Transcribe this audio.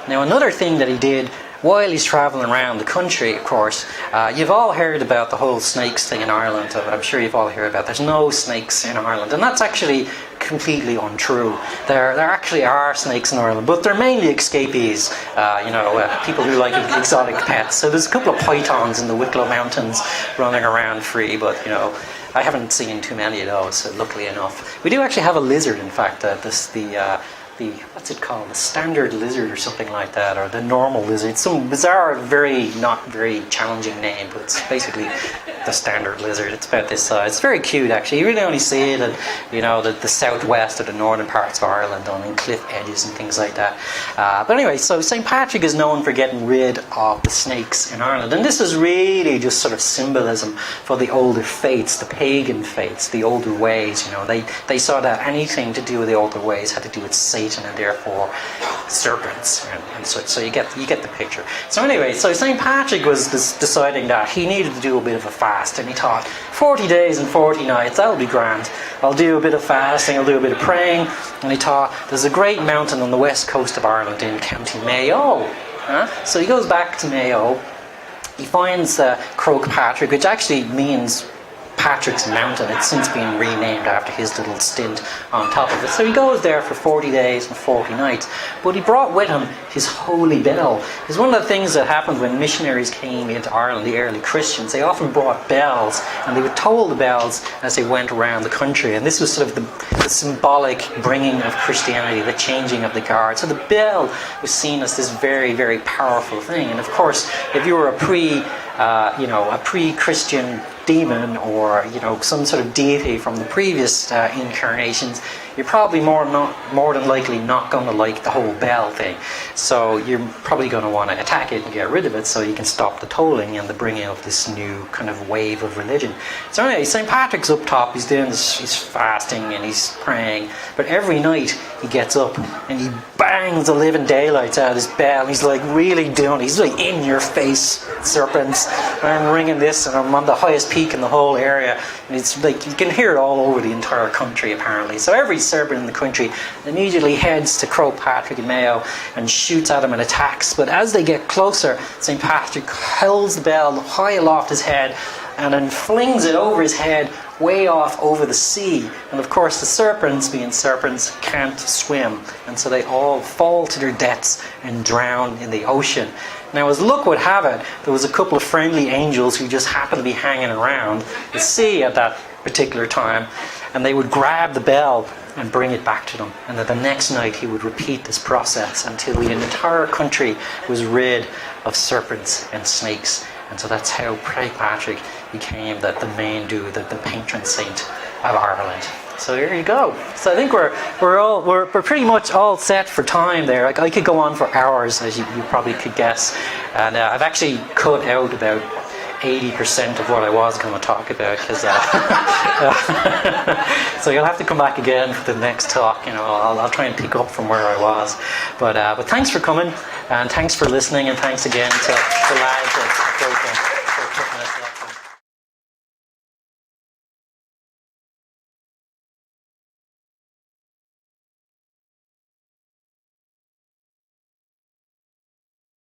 Now, another thing that he did while he's travelling around the country, of course, you've all heard about the whole snakes thing in Ireland. I'm sure you've all heard about. There's no snakes in Ireland, and that's actually completely untrue. There actually are snakes in Ireland, but they're mainly escapees. People who like exotic pets. So there's a couple of pythons in the Wicklow Mountains running around free, but I haven't seen too many of those. Luckily enough, we do actually have a lizard. In fact, the what's it called? The standard lizard or something like that, or the normal lizard. It's some bizarre, not very challenging name, but it's basically the standard lizard. It's about this size. It's very cute, actually. You really only see it in, the southwest or the northern parts of Ireland, on cliff edges and things like that. But anyway, so St. Patrick is known for getting rid of the snakes in Ireland, and this is really just sort of symbolism for the older faiths, the pagan faiths, the older ways. They saw that anything to do with the older ways had to do with Satan, and therefore serpents, and so you get the picture. So anyway, so St. Patrick was deciding that he needed to do a bit of a fast, and he thought 40 days and 40 nights, that'll be grand. I'll do a bit of fasting, I'll do a bit of praying. And he thought, there's a great mountain on the west coast of Ireland in County Mayo. So he goes back to Mayo. He finds Croagh Patrick, which actually means Patrick's Mountain. It's since been renamed after his little stint on top of it. So he goes there for 40 days and 40 nights. But he brought with him his holy bell. It's one of the things that happened when missionaries came into Ireland, the early Christians. They often brought bells, and they would toll the bells as they went around the country. And this was sort of the symbolic bringing of Christianity, the changing of the guard. So the bell was seen as this very, very powerful thing. And of course, if you were a pre-Christian demon, or some sort of deity from the previous incarnations, you're probably more than likely not going to like the whole bell thing. So you're probably going to want to attack it and get rid of it, so you can stop the tolling and the bringing of this new kind of wave of religion. So anyway, St. Patrick's up top. He's doing this, he's fasting and he's praying, but every night he gets up and he bangs the living daylights out of his bell. He's like really doing it. He's like, in your face, serpents. I'm ringing this, and I'm on the highest peak in the whole area, and it's like you can hear it all over the entire country apparently. So every serpent in the country immediately heads to Croagh Patrick in Mayo and shoots at him and attacks. But as they get closer, St. Patrick holds the bell high aloft his head and then flings it over his head way off over the sea. And of course the serpents, being serpents, can't swim, and so they all fall to their deaths and drown in the ocean. Now, as luck would have it, there was a couple of friendly angels who just happened to be hanging around the sea at that particular time, and they would grab the bell and bring it back to them. And then the next night he would repeat this process until the entire country was rid of serpents and snakes. And so that's how St. Patrick became the main dude, the patron saint of Ireland. So there you go. So I think we're pretty much all set for time there. Like, I could go on for hours, as you probably could guess, and I've actually cut out about 80% of what I was going to talk about, because so you'll have to come back again for the next talk. I'll try and pick up from where I was. But thanks for coming, and thanks for listening, and thanks again to the lads at Broken for putting this up.